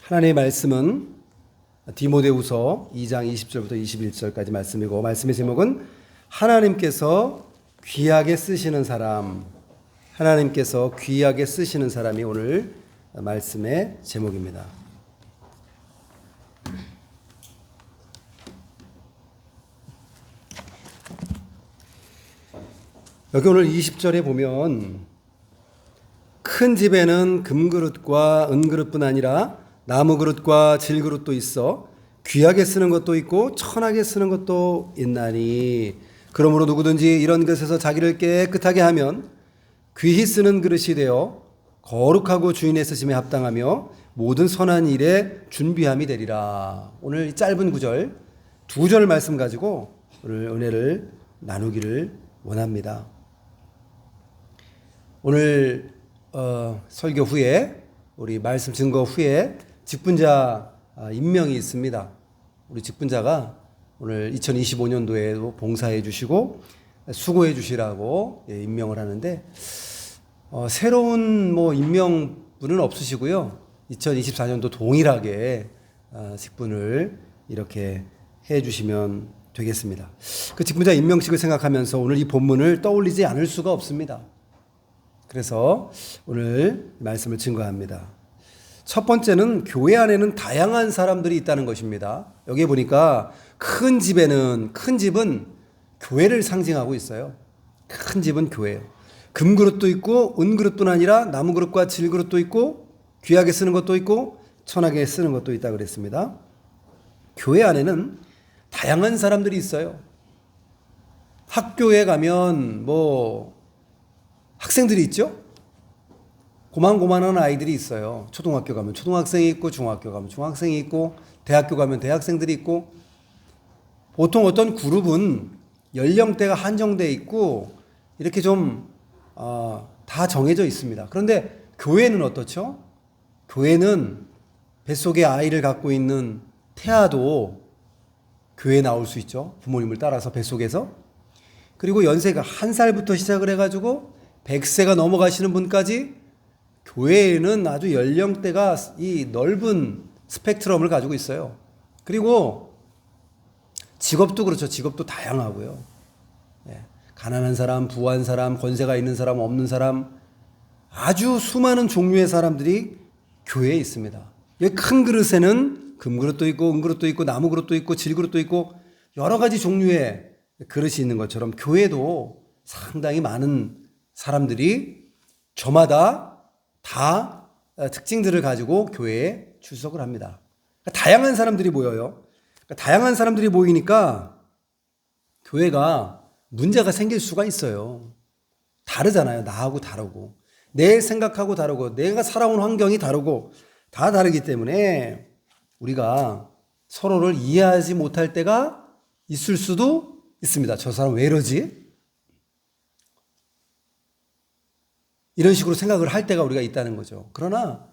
하나님의 말씀은 디모데후서 2장 20절부터 21절까지 말씀이고, 말씀의 제목은 하나님께서 귀하게 쓰시는 사람, 하나님께서 귀하게 쓰시는 사람이 오늘 말씀의 제목입니다. 여기 오늘 20절에 보면 큰 집에는 금그릇과 은그릇뿐 아니라 나무그릇과 질그릇도 있어 귀하게 쓰는 것도 있고 천하게 쓰는 것도 있나니, 그러므로 누구든지 이런 것에서 자기를 깨끗하게 하면 귀히 쓰는 그릇이 되어 거룩하고 주인의 쓰심에 합당하며 모든 선한 일에 준비함이 되리라. 오늘 이 짧은 구절, 두 절 말씀 가지고 오늘 은혜를 나누기를 원합니다. 오늘 설교 후에, 우리 말씀 증거 후에 직분자 임명이 있습니다. 우리 직분자가 오늘 2025년도에도 봉사해 주시고 수고해 주시라고 임명을 하는데, 새로운 임명분은 없으시고요. 2024년도 동일하게 직분을 이렇게 해 주시면 되겠습니다. 그 직분자 임명식을 생각하면서 오늘 이 본문을 떠올리지 않을 수가 없습니다. 그래서 오늘 말씀을 증거합니다. 첫 번째는 교회 안에는 다양한 사람들이 있다는 것입니다. 여기 보니까 큰 집은 교회를 상징하고 있어요. 큰 집은 교회예요. 금그릇도 있고 은그릇뿐 아니라 나무그릇과 질그릇도 있고 귀하게 쓰는 것도 있고 천하게 쓰는 것도 있다 그랬습니다. 교회 안에는 다양한 사람들이 있어요. 학교에 가면 학생들이 있죠? 고만고만한 아이들이 있어요. 초등학교 가면 초등학생이 있고, 중학교 가면 중학생이 있고, 대학교 가면 대학생들이 있고, 보통 어떤 그룹은 연령대가 한정되어 있고 이렇게 다 정해져 있습니다. 그런데 교회는 어떻죠? 교회는 뱃속에 아이를 갖고 있는 태아도 교회에 나올 수 있죠. 부모님을 따라서 뱃속에서. 그리고 연세가 1살부터 시작을 해가지고 100세가 넘어가시는 분까지 교회에는 아주 연령대가 이 넓은 스펙트럼을 가지고 있어요. 그리고 직업도 그렇죠. 직업도 다양하고요. 가난한 사람, 부한 사람, 권세가 있는 사람, 없는 사람, 아주 수많은 종류의 사람들이 교회에 있습니다. 여기 큰 그릇에는 금그릇도 있고 은그릇도 있고 나무그릇도 있고 질그릇도 있고 여러 가지 종류의 그릇이 있는 것처럼 교회도 상당히 많은 사람들이 저마다 다 특징들을 가지고 교회에 출석을 합니다. 그러니까 다양한 사람들이 모여요. 그러니까 다양한 사람들이 모이니까 교회가 문제가 생길 수가 있어요. 다르잖아요. 나하고 다르고, 내 생각하고 다르고, 내가 살아온 환경이 다르고, 다 다르기 때문에 우리가 서로를 이해하지 못할 때가 있을 수도 있습니다. 저 사람 왜 이러지? 이런 식으로 생각을 할 때가 우리가 있다는 거죠. 그러나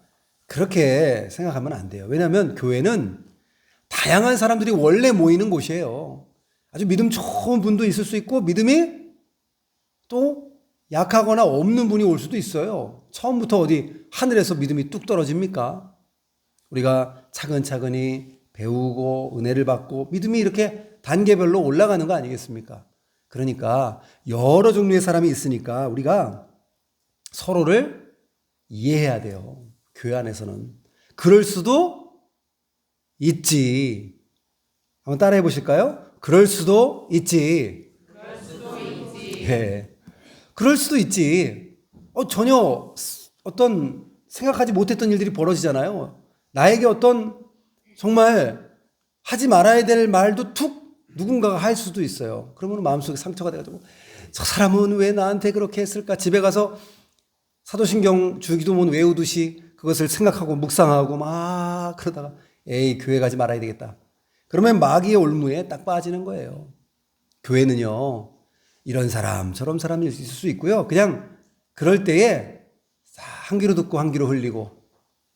그렇게 생각하면 안 돼요. 왜냐하면 교회는 다양한 사람들이 원래 모이는 곳이에요. 아주 믿음 좋은 분도 있을 수 있고, 믿음이 또 약하거나 없는 분이 올 수도 있어요. 처음부터 어디 하늘에서 믿음이 뚝 떨어집니까? 우리가 차근차근히 배우고 은혜를 받고 믿음이 이렇게 단계별로 올라가는 거 아니겠습니까? 그러니까 여러 종류의 사람이 있으니까 우리가 서로를 이해해야 돼요. 교회 안에서는. 그럴 수도 있지. 한번 따라해 보실까요? 그럴 수도 있지. 그럴 수도 있지. 네. 그럴 수도 있지. 전혀 어떤 생각하지 못했던 일들이 벌어지잖아요. 나에게 어떤 정말 하지 말아야 될 말도 툭 누군가가 할 수도 있어요. 그러면 마음속에 상처가 돼가지고 저 사람은 왜 나한테 그렇게 했을까? 집에 가서 사도신경 주기도문 외우듯이 그것을 생각하고 묵상하고 막 그러다가 교회 가지 말아야 되겠다. 그러면 마귀의 올무에 딱 빠지는 거예요. 교회는요, 이런 사람 저런 사람이 있을 수 있고요. 그냥 그럴 때에 한 귀로 듣고 한 귀로 흘리고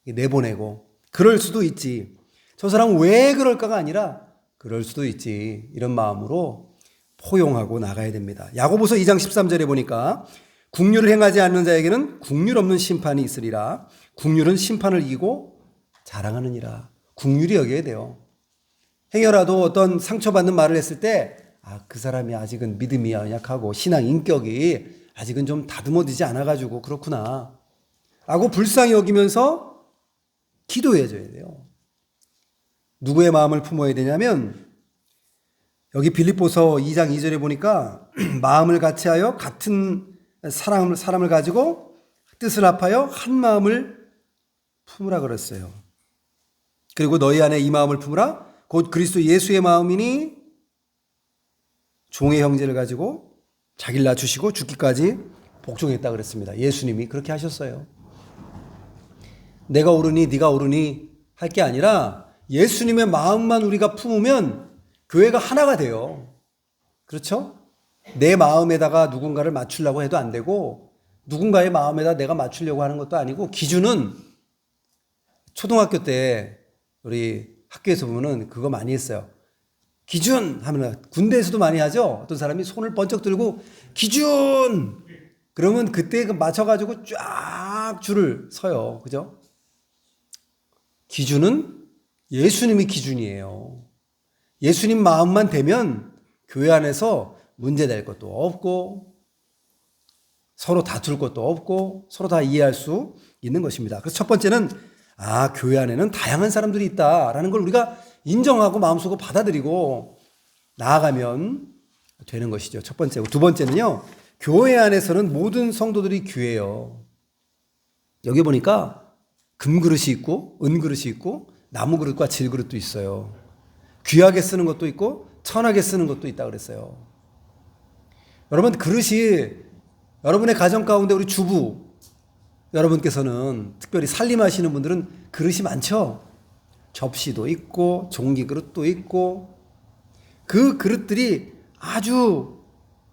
내보내고 그럴 수도 있지. 저 사람은 왜 그럴까가 아니라 그럴 수도 있지. 이런 마음으로 포용하고 나가야 됩니다. 야고보서 2장 13절에 보니까 국률을 행하지 않는 자에게는 국률 없는 심판이 있으리라. 국률은 심판을 이기고 자랑하느니라. 긍휼히 여겨야 돼요. 행여라도 어떤 상처받는 말을 했을 때 그 사람이 아직은 믿음이 연약하고 신앙 인격이 아직은 좀 다듬어지지 않아가지고 그렇구나 라고 불쌍히 여기면서 기도해 줘야 돼요. 누구의 마음을 품어야 되냐면 여기 빌립보서 2장 2절에 보니까 마음을 같이하여 같은 사람을 가지고 뜻을 합하여 한 마음을 품으라 그랬어요. 그리고 너희 안에 이 마음을 품으라 곧 그리스도 예수의 마음이니 종의 형제를 가지고 자기를 낮추시고 죽기까지 복종했다 그랬습니다. 예수님이 그렇게 하셨어요. 내가 옳으니 네가 옳으니 할 게 아니라 예수님의 마음만 우리가 품으면 교회가 하나가 돼요. 그렇죠? 내 마음에다가 누군가를 맞추려고 해도 안 되고 누군가의 마음에다 내가 맞추려고 하는 것도 아니고 기준은 초등학교 때 우리 학교에서 보면은 그거 많이 했어요. 기준 하면 군대에서도 많이 하죠. 어떤 사람이 손을 번쩍 들고 기준 그러면 그때 맞춰가지고 쫙 줄을 서요. 그죠? 기준은 예수님이 기준이에요. 예수님 마음만 되면 교회 안에서 문제될 것도 없고 서로 다툴 것도 없고 서로 다 이해할 수 있는 것입니다. 그래서 첫 번째는 교회 안에는 다양한 사람들이 있다라는 걸 우리가 인정하고 마음속으로 받아들이고 나아가면 되는 것이죠. 첫 번째고 두 번째는요. 교회 안에서는 모든 성도들이 귀해요. 여기 보니까 금그릇이 있고 은그릇이 있고 나무그릇과 질그릇도 있어요. 귀하게 쓰는 것도 있고 천하게 쓰는 것도 있다 그랬어요. 여러분 그릇이 여러분의 가정 가운데 우리 주부 여러분께서는 특별히 살림하시는 분들은 그릇이 많죠. 접시도 있고 종기 그릇도 있고 그 그릇들이 아주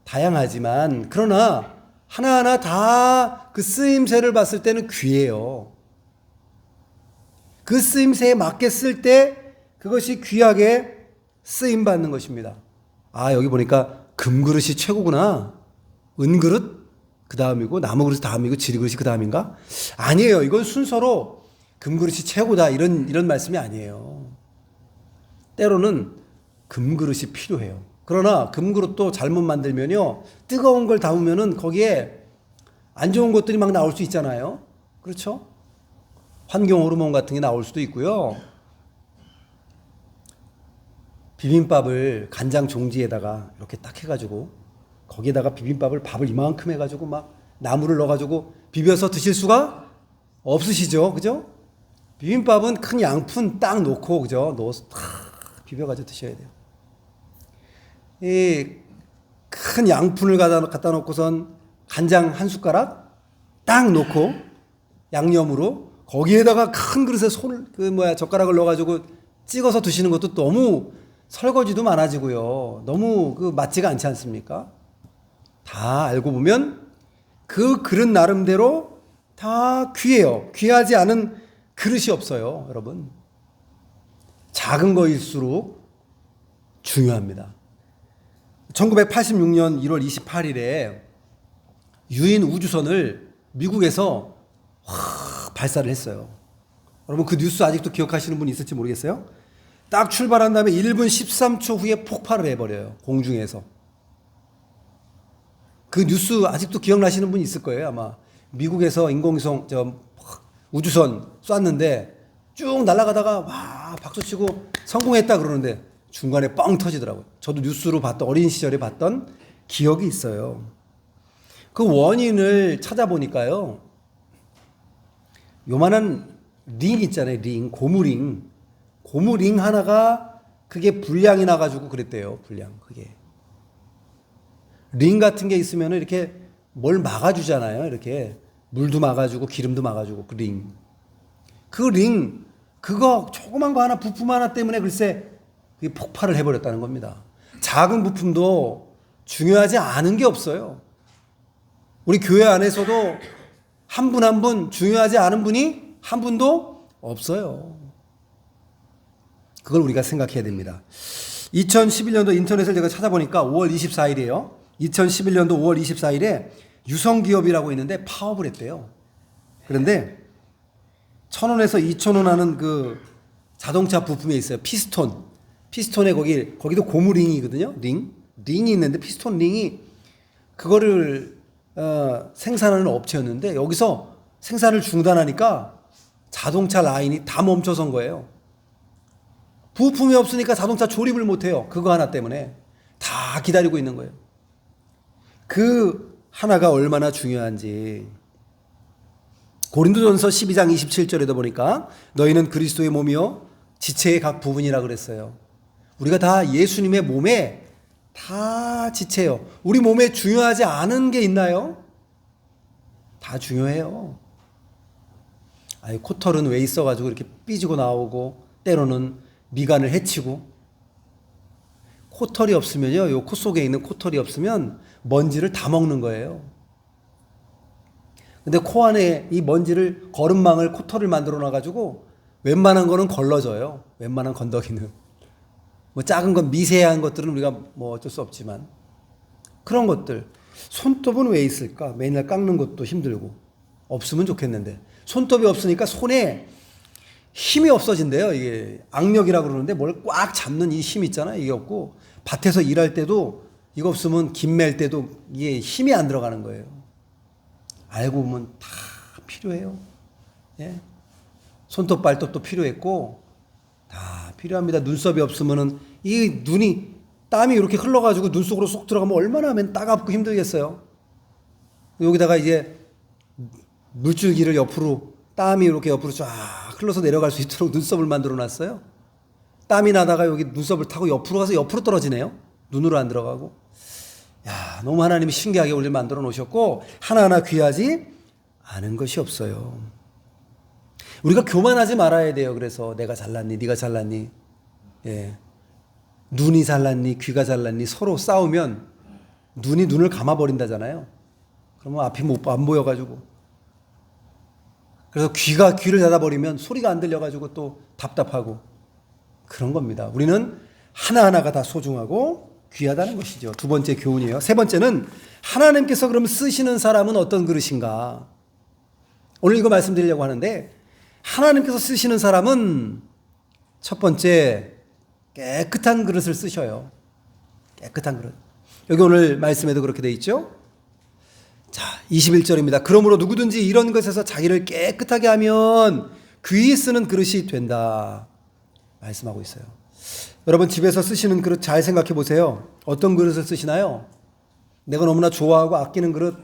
다양하지만 그러나 하나하나 다 그 쓰임새를 봤을 때는 귀해요. 그 쓰임새에 맞게 쓸 때 그것이 귀하게 쓰임받는 것입니다. 여기 보니까 금그릇이 최고구나. 은그릇 그 다음이고 나무그릇이 다음이고 지리그릇이 그 다음인가? 아니에요. 이건 순서로 금그릇이 최고다 이런 말씀이 아니에요. 때로는 금그릇이 필요해요. 그러나 금그릇도 잘못 만들면요 뜨거운 걸 담으면은 거기에 안 좋은 것들이 막 나올 수 있잖아요. 그렇죠? 환경 호르몬 같은 게 나올 수도 있고요. 비빔밥을 간장 종지에다가 이렇게 딱 해가지고 거기에다가 비빔밥을 밥을 이만큼 해가지고 막 나물을 넣어가지고 비벼서 드실 수가 없으시죠? 그죠? 비빔밥은 큰 양푼 딱 놓고 그죠? 넣어서 탁 비벼가지고 드셔야 돼요. 이 큰 양푼을 갖다 놓고선 간장 한 숟가락 딱 놓고 양념으로 거기에다가 큰 그릇에 젓가락을 넣어가지고 찍어서 드시는 것도 너무 설거지도 많아지고요. 너무 맞지가 않지 않습니까? 다 알고 보면 그 그릇 나름대로 다 귀해요. 귀하지 않은 그릇이 없어요, 여러분. 작은 거일수록 중요합니다. 1986년 1월 28일에 유인 우주선을 미국에서 발사를 했어요. 여러분 그 뉴스 아직도 기억하시는 분 있을지 모르겠어요. 딱 출발한 다음에 1분 13초 후에 폭발을 해버려요. 공중에서. 그 뉴스 아직도 기억나시는 분 있을 거예요. 아마 미국에서 인공위성 우주선 쐈는데 쭉 날아가다가 와 박수치고 성공했다 그러는데 중간에 뻥 터지더라고요. 저도 뉴스로 어린 시절에 봤던 기억이 있어요. 그 원인을 찾아보니까요. 요만한 링 있잖아요. 링, 고무링 하나가 그게 불량이 나가지고 그랬대요. 불량 그게. 링 같은 게 있으면 이렇게 뭘 막아주잖아요. 이렇게 물도 막아주고 기름도 막아주고 그 링. 그 링 그거 조그만 거 하나 부품 하나 때문에 글쎄 그게 폭발을 해버렸다는 겁니다. 작은 부품도 중요하지 않은 게 없어요. 우리 교회 안에서도 한 분 한 분 중요하지 않은 분이 한 분도 없어요. 그걸 우리가 생각해야 됩니다. 2011년도 인터넷을 제가 찾아보니까 5월 24일이에요. 2011년도 5월 24일에 유성기업이라고 있는데 파업을 했대요. 그런데 1,000원에서 2,000원 하는 그 자동차 부품에 있어요. 피스톤. 피스톤에 거기도 고무 링이거든요. 링이 있는데 피스톤 링이 그거를 생산하는 업체였는데 여기서 생산을 중단하니까 자동차 라인이 다 멈춰선 거예요. 부품이 없으니까 자동차 조립을 못해요. 그거 하나 때문에 다 기다리고 있는 거예요. 그 하나가 얼마나 중요한지 고린도전서 12장 27절에도 보니까 너희는 그리스도의 몸이요 지체의 각 부분이라 그랬어요. 우리가 다 예수님의 몸에 다 지체요. 우리 몸에 중요하지 않은 게 있나요? 다 중요해요. 아니, 코털은 왜 있어가지고 이렇게 삐지고 나오고 때로는 미간을 해치고 코털이 없으면요, 요 코 속에 있는 코털이 없으면 먼지를 다 먹는 거예요. 근데 코 안에 이 먼지를 거름망을 코털을 만들어 놔가지고 웬만한 거는 걸러져요. 웬만한 건더기는. 뭐 작은 건 미세한 것들은 우리가 뭐 어쩔 수 없지만 그런 것들. 손톱은 왜 있을까? 맨날 깎는 것도 힘들고 없으면 좋겠는데 손톱이 없으니까 손에 힘이 없어진대요. 이게 악력이라고 그러는데 뭘 꽉 잡는 이 힘 있잖아요. 이게 없고 밭에서 일할 때도 이거 없으면 김 맬 때도 이게 힘이 안 들어가는 거예요. 알고 보면 다 필요해요. 예? 손톱 발톱도 필요했고 다 필요합니다. 눈썹이 없으면은 이 눈이 땀이 이렇게 흘러가지고 눈 속으로 쏙 들어가면 얼마나 하면 따갑고 힘들겠어요. 여기다가 이제 물줄기를 옆으로 땀이 이렇게 옆으로 쫙 흘러서 내려갈 수 있도록 눈썹을 만들어 놨어요. 땀이 나다가 여기 눈썹을 타고 옆으로 가서 옆으로 떨어지네요. 눈으로 안 들어가고. 야, 너무 하나님이 신기하게 우리를 만들어 놓으셨고 하나하나 귀하지 않은 것이 없어요. 우리가 교만하지 말아야 돼요. 그래서 내가 잘났니? 네가 잘났니? 예. 눈이 잘났니? 귀가 잘났니? 서로 싸우면 눈이 눈을 감아버린다잖아요. 그러면 앞이 안 보여가지고. 그래서 귀가 귀를 닫아버리면 소리가 안 들려가지고 또 답답하고 그런 겁니다. 우리는 하나하나가 다 소중하고 귀하다는 것이죠. 두 번째 교훈이에요. 세 번째는 하나님께서 그럼 쓰시는 사람은 어떤 그릇인가? 오늘 이거 말씀드리려고 하는데 하나님께서 쓰시는 사람은 첫 번째 깨끗한 그릇을 쓰셔요. 깨끗한 그릇. 여기 오늘 말씀에도 그렇게 돼 있죠. 자, 21절입니다. 그러므로 누구든지 이런 것에서 자기를 깨끗하게 하면 귀히 쓰는 그릇이 된다. 말씀하고 있어요. 여러분 집에서 쓰시는 그릇 잘 생각해 보세요. 어떤 그릇을 쓰시나요? 내가 너무나 좋아하고 아끼는 그릇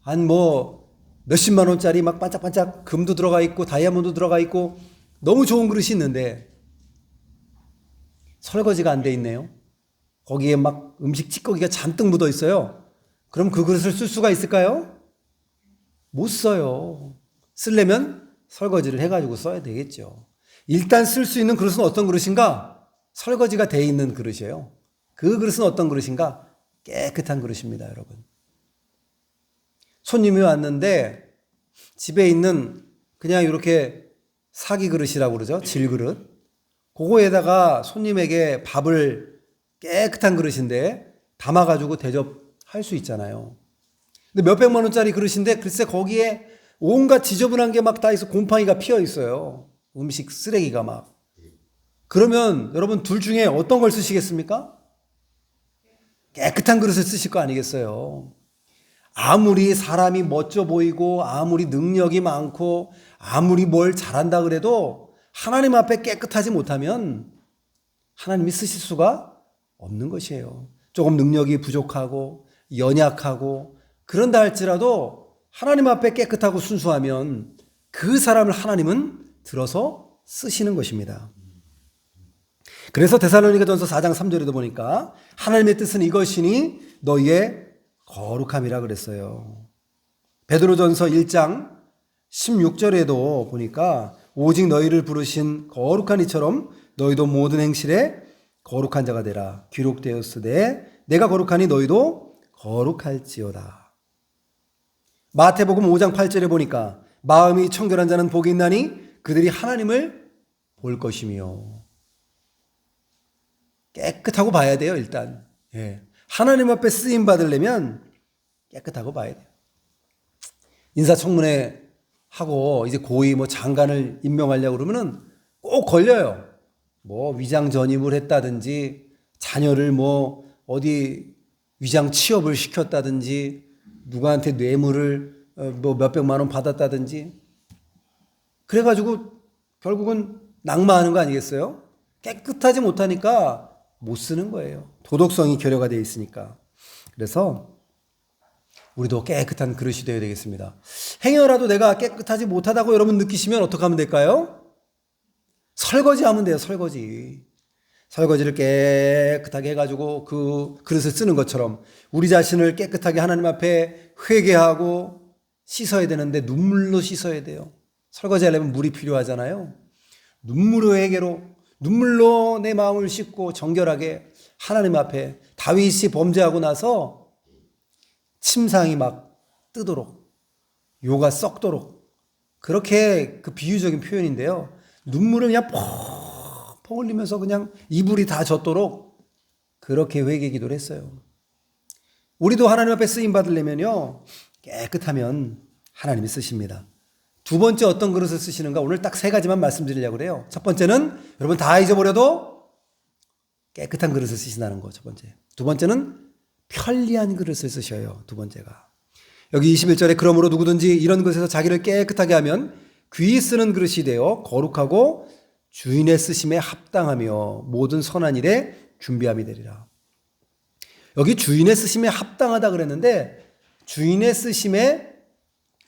한 뭐 몇십만 원짜리 막 반짝반짝 금도 들어가 있고 다이아몬드 들어가 있고 너무 좋은 그릇이 있는데 설거지가 안 돼 있네요. 거기에 막 음식 찌꺼기가 잔뜩 묻어 있어요. 그럼 그 그릇을 쓸 수가 있을까요? 못 써요. 쓰려면 설거지를 해가지고 써야 되겠죠. 일단 쓸 수 있는 그릇은 어떤 그릇인가? 설거지가 돼 있는 그릇이에요. 그 그릇은 어떤 그릇인가? 깨끗한 그릇입니다, 여러분. 손님이 왔는데 집에 있는 그냥 이렇게 사기 그릇이라고 그러죠. 질그릇. 그거에다가 손님에게 밥을 깨끗한 그릇인데 담아가지고 대접할 수 있잖아요. 근데 몇백만 원짜리 그릇인데 글쎄 거기에 온갖 지저분한 게 막 다 있어. 곰팡이가 피어 있어요. 음식 쓰레기가 막. 그러면 여러분 둘 중에 어떤 걸 쓰시겠습니까? 깨끗한 그릇을 쓰실 거 아니겠어요? 아무리 사람이 멋져 보이고 아무리 능력이 많고 아무리 뭘 잘한다 그래도 하나님 앞에 깨끗하지 못하면 하나님이 쓰실 수가 없는 것이에요. 조금 능력이 부족하고 연약하고 그런다 할지라도 하나님 앞에 깨끗하고 순수하면 그 사람을 하나님은 들어서 쓰시는 것입니다. 그래서 데살로니가전서 4장 3절에도 보니까 하나님의 뜻은 이것이니 너희의 거룩함이라 그랬어요. 베드로전서 1장 16절에도 보니까 오직 너희를 부르신 거룩한 이처럼 너희도 모든 행실에 거룩한 자가 되라. 기록되었으되 내가 거룩하니 너희도 거룩할지어다. 마태복음 5장 8절에 보니까 마음이 청결한 자는 복이 있나니 그들이 하나님을 볼 것이며. 깨끗하고 봐야 돼요, 일단. 예. 하나님 앞에 쓰임 받으려면 깨끗하고 봐야 돼요. 인사청문회 하고 이제 고위 뭐 장관을 임명하려고 그러면은 꼭 걸려요. 뭐 위장 전입을 했다든지 자녀를 뭐 어디 위장 취업을 시켰다든지 누구한테 뇌물을 뭐 몇백만 원 받았다든지 그래가지고 결국은 낙마하는 거 아니겠어요? 깨끗하지 못하니까 못 쓰는 거예요. 도덕성이 결여가 되어 있으니까. 그래서 우리도 깨끗한 그릇이 되어야 되겠습니다. 행여라도 내가 깨끗하지 못하다고 여러분 느끼시면 어떻게 하면 될까요? 설거지하면 돼요. 설거지를 깨끗하게 해가지고 그 그릇을 쓰는 것처럼 우리 자신을 깨끗하게 하나님 앞에 회개하고 씻어야 되는데 눈물로 씻어야 돼요. 설거지하려면 물이 필요하잖아요. 눈물로 내 마음을 씻고 정결하게 하나님 앞에 다윗이 범죄하고 나서 침상이 막 뜨도록 요가 썩도록 그렇게 그 비유적인 표현인데요. 눈물을 그냥 펑펑 흘리면서 그냥 이불이 다 젖도록 그렇게 회개 기도를 했어요. 우리도 하나님 앞에 쓰임 받으려면요. 깨끗하면 하나님이 쓰십니다. 두 번째 어떤 그릇을 쓰시는가 오늘 딱 세 가지만 말씀드리려고 그래요. 첫 번째는 여러분 다 잊어버려도 깨끗한 그릇을 쓰신다는 거 첫 번째. 두 번째는 편리한 그릇을 쓰셔요. 두 번째가. 여기 21절에 그러므로 누구든지 이런 것에서 자기를 깨끗하게 하면 귀히 쓰는 그릇이 되어 거룩하고 주인의 쓰심에 합당하며 모든 선한 일에 준비함이 되리라. 여기 주인의 쓰심에 합당하다 그랬는데 주인의 쓰심에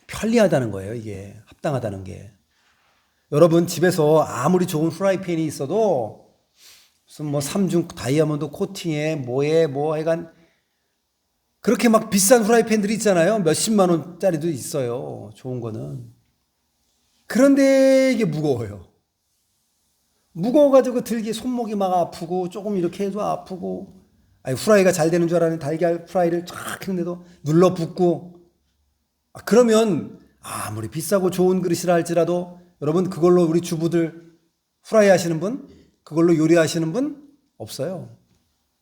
편리하다는 거예요. 이게 합당하다는 게. 여러분 집에서 아무리 좋은 프라이팬이 있어도 무슨 뭐 3중 다이아몬드 코팅에 뭐에 뭐 해간 그렇게 막 비싼 프라이팬들이 있잖아요. 몇십만 원짜리도 있어요. 좋은 거는. 그런데 이게 무거워요. 무거워가지고 들기 손목이 막 아프고 조금 이렇게 해도 아프고 아니 후라이가 잘 되는 줄 알았는데 달걀 프라이를 쫙 했는데도 눌러붙고 그러면 아무리 비싸고 좋은 그릇이라 할지라도 여러분 그걸로 우리 주부들 후라이 하시는 분? 그걸로 요리하시는 분? 없어요.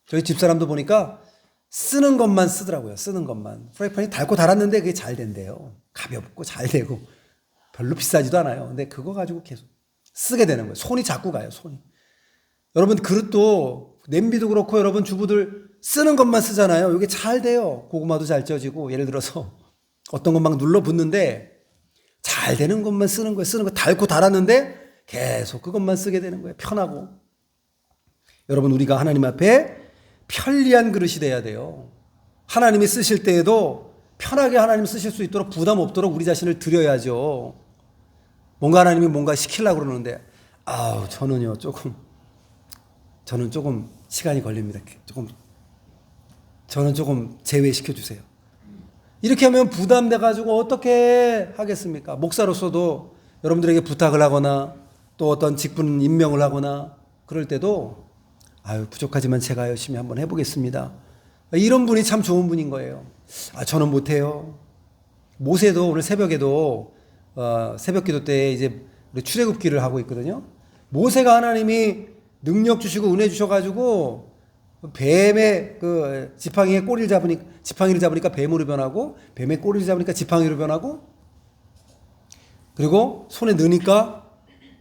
저희 집사람도 보니까 쓰는 것만 쓰더라고요. 쓰는 것만. 프라이팬이 닳고 닳았는데 그게 잘 된대요. 가볍고 잘 되고 별로 비싸지도 않아요. 근데 그거 가지고 계속 쓰게 되는 거예요. 손이 자꾸 가요. 손이. 여러분 그릇도 냄비도 그렇고 여러분 주부들 쓰는 것만 쓰잖아요. 이게 잘 돼요. 고구마도 잘 쪄지고 예를 들어서 어떤 건 막 눌러붙는데 잘 되는 것만 쓰는 거예요. 쓰는 거 닳고 닳았는데 계속 그것만 쓰게 되는 거예요. 편하고. 여러분 우리가 하나님 앞에 편리한 그릇이 돼야 돼요. 하나님이 쓰실 때에도 편하게 하나님 쓰실 수 있도록 부담 없도록 우리 자신을 드려야죠. 뭔가 하나님이 뭔가 시키려고 그러는데 저는 조금 시간이 걸립니다. 저는 조금 제외시켜 주세요. 이렇게 하면 부담돼가지고 어떻게 하겠습니까? 목사로서도 여러분들에게 부탁을 하거나 또 어떤 직분 임명을 하거나 그럴 때도 부족하지만 제가 열심히 한번 해보겠습니다. 이런 분이 참 좋은 분인 거예요. 저는 못해요. 모세도 오늘 새벽에도 새벽 기도 때 이제 우리 출애굽기를 하고 있거든요. 모세가 하나님이 능력 주시고 은혜 주셔가지고 뱀의 그 지팡이의 지팡이를 잡으니까 뱀으로 변하고 뱀의 꼬리를 잡으니까 지팡이로 변하고 그리고 손에 넣으니까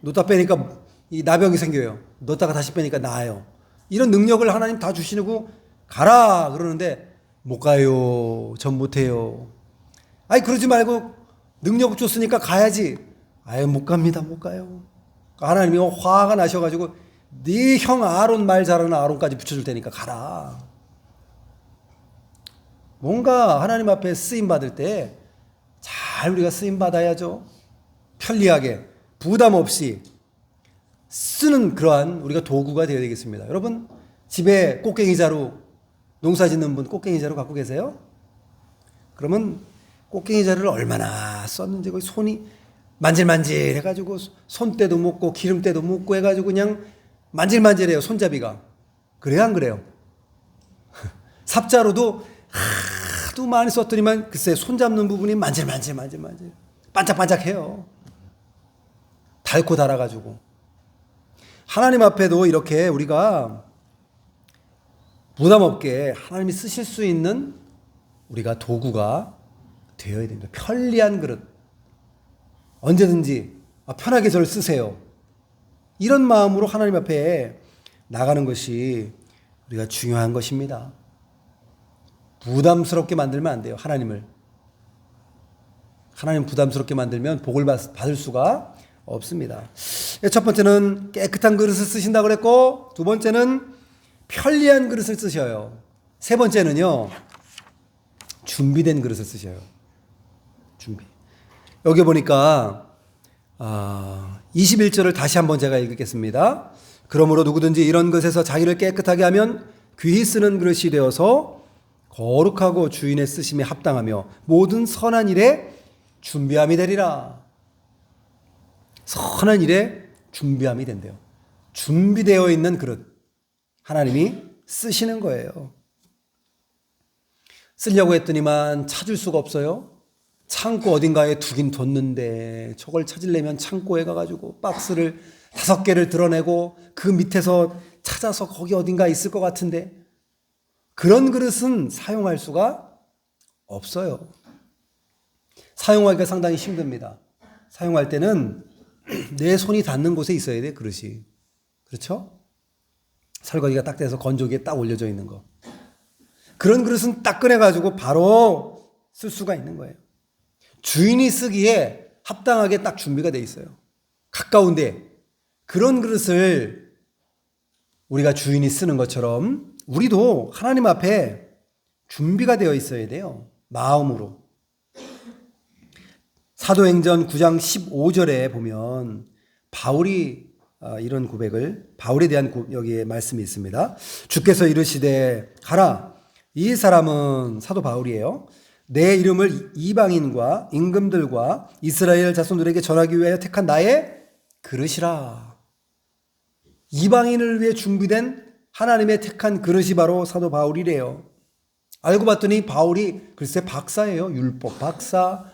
놓다 빼니까 이 나병이 생겨요. 넣었다가 다시 빼니까 나아요. 이런 능력을 하나님 다 주시고 가라 그러는데 못 가요. 전 못해요. 그러지 말고 능력 줬으니까 가야지. 못 갑니다. 못 가요. 하나님이 화가 나셔가지고 네 형 아론 말 잘하는 아론까지 붙여줄 테니까 가라. 뭔가 하나님 앞에 쓰임 받을 때 잘 우리가 쓰임 받아야죠. 편리하게 부담 없이 쓰는 그러한 우리가 도구가 되어야 되겠습니다. 여러분 집에 꽃갱이 자루 농사 짓는 분 꽃갱이 자루 갖고 계세요? 그러면 꽃갱이 자루를 얼마나 썼는지 거기 손이 만질만질 해가지고 손때도 묻고 기름때도 묻고 해가지고 그냥 만질만질해요. 손잡이가. 그래요 안 그래요? 삽자루도 하도 많이 썼더니만 글쎄 손잡는 부분이 만질만질 반짝반짝해요. 닳고 닳아가지고. 하나님 앞에도 이렇게 우리가 부담 없게 하나님이 쓰실 수 있는 우리가 도구가 되어야 됩니다. 편리한 그릇. 언제든지 편하게 저를 쓰세요. 이런 마음으로 하나님 앞에 나가는 것이 우리가 중요한 것입니다. 부담스럽게 만들면 안 돼요. 하나님 부담스럽게 만들면 복을 받을 수가 없습니다. 첫 번째는 깨끗한 그릇을 쓰신다고 그랬고, 두 번째는 편리한 그릇을 쓰셔요. 세 번째는요, 준비된 그릇을 쓰셔요. 여기 보니까 21절을 다시 한번 제가 읽겠습니다. 그러므로 누구든지 이런 것에서 자기를 깨끗하게 하면 귀히 쓰는 그릇이 되어서 거룩하고 주인의 쓰심에 합당하며 모든 선한 일에 준비함이 되리라. 선한 일에 준비함이 된대요. 준비되어 있는 그릇 하나님이 쓰시는 거예요. 쓰려고 했더니만 찾을 수가 없어요. 창고 어딘가에 두긴 뒀는데 저걸 찾으려면 창고에 가가지고 박스를 5개를 드러내고 그 밑에서 찾아서 거기 어딘가 있을 것 같은데 그런 그릇은 사용할 수가 없어요. 사용하기가 상당히 힘듭니다. 사용할 때는 내 손이 닿는 곳에 있어야 돼, 그릇이. 그렇죠? 설거지가 딱 돼서 건조기에 딱 올려져 있는 거. 그런 그릇은 딱 꺼내가지고 바로 쓸 수가 있는 거예요. 주인이 쓰기에 합당하게 딱 준비가 돼 있어요. 가까운데 그런 그릇을 우리가 주인이 쓰는 것처럼 우리도 하나님 앞에 준비가 되어 있어야 돼요. 마음으로. 사도행전 9장 15절에 보면 바울이 이런 고백을, 바울에 대한 여기에 말씀이 있습니다. 주께서 이르시되 가라. 이 사람은 사도 바울이에요. 내 이름을 이방인과 임금들과 이스라엘 자손들에게 전하기 위하여 택한 나의 그릇이라. 이방인을 위해 준비된 하나님의 택한 그릇이 바로 사도 바울이래요. 알고 봤더니 바울이 글쎄 박사예요. 율법 박사,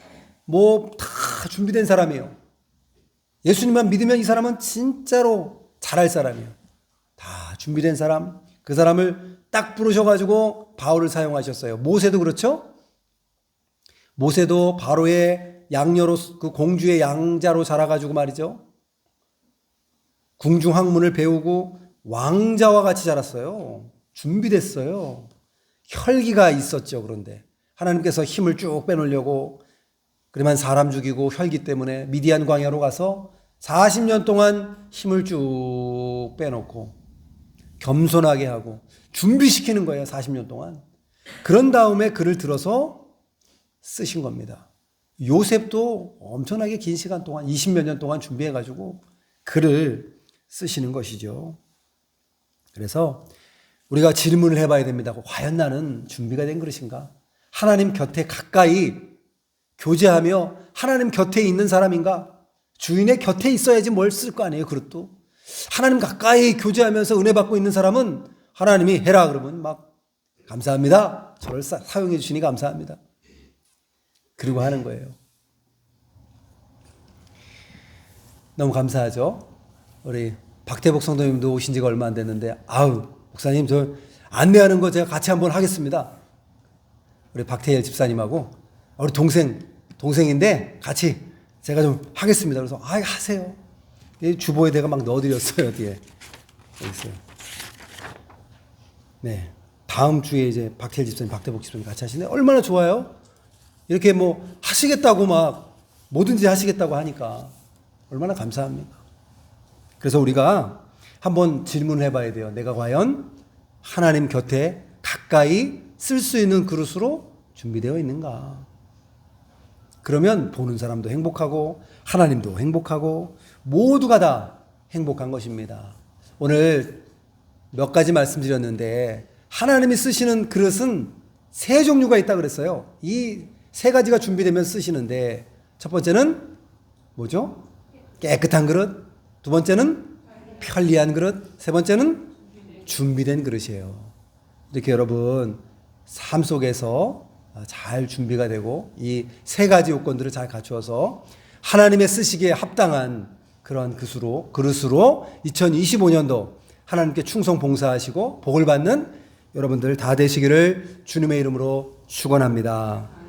뭐 다 준비된 사람이에요. 예수님만 믿으면 이 사람은 진짜로 잘할 사람이에요. 다 준비된 사람. 그 사람을 딱 부르셔가지고 바울을 사용하셨어요. 모세도 그렇죠? 모세도 바로의 양녀로, 그 공주의 양자로 자라가지고 말이죠. 궁중학문을 배우고 왕자와 같이 자랐어요. 준비됐어요. 혈기가 있었죠. 그런데 하나님께서 힘을 쭉 빼놓으려고 그러면 사람 죽이고 혈기 때문에 미디안 광야로 가서 40년 동안 힘을 쭉 빼놓고 겸손하게 하고 준비시키는 거예요. 40년 동안. 그런 다음에 그를 들어서 쓰신 겁니다. 요셉도 엄청나게 긴 시간 동안 20몇 년 동안 준비해가지고 글을 쓰시는 것이죠. 그래서 우리가 질문을 해봐야 됩니다. 과연 나는 준비가 된 그릇인가? 하나님 곁에 가까이 교제하며 하나님 곁에 있는 사람인가? 주인의 곁에 있어야지 뭘 쓸 거 아니에요, 그릇도. 하나님 가까이 교제하면서 은혜 받고 있는 사람은 하나님이 해라 그러면 막 감사합니다. 저를 사용해 주시니 감사합니다. 그리고 하는 거예요. 너무 감사하죠? 우리 박태복 성도님도 오신 지가 얼마 안 됐는데 목사님 저 안내하는 거 제가 같이 한번 하겠습니다. 우리 박태일 집사님하고 우리 동생인데 같이 제가 좀 하겠습니다. 그래서 하세요. 주보에 내가 막 넣어드렸어요. 뒤에 여기 있어요. 네, 다음 주에 이제 박태일 집사님, 박태복 집사님 같이 하시는데 얼마나 좋아요. 이렇게 뭐 하시겠다고 막 뭐든지 하시겠다고 하니까 얼마나 감사합니까. 그래서 우리가 한번 질문을 해봐야 돼요. 내가 과연 하나님 곁에 가까이 쓸 수 있는 그릇으로 준비되어 있는가. 그러면 보는 사람도 행복하고 하나님도 행복하고 모두가 다 행복한 것입니다. 오늘 몇 가지 말씀드렸는데 하나님이 쓰시는 그릇은 3종류가 있다 그랬어요. 이 3가지가 준비되면 쓰시는데 첫 번째는 뭐죠? 깨끗한 그릇. 두 번째는 편리한 그릇. 세 번째는 준비된 그릇이에요. 이렇게 여러분 삶 속에서 잘 준비가 되고 이 3가지 요건들을 잘 갖추어서 하나님의 쓰시기에 합당한 그런 그릇으로 2025년도 하나님께 충성 봉사하시고 복을 받는 여러분들 다 되시기를 주님의 이름으로 축원합니다.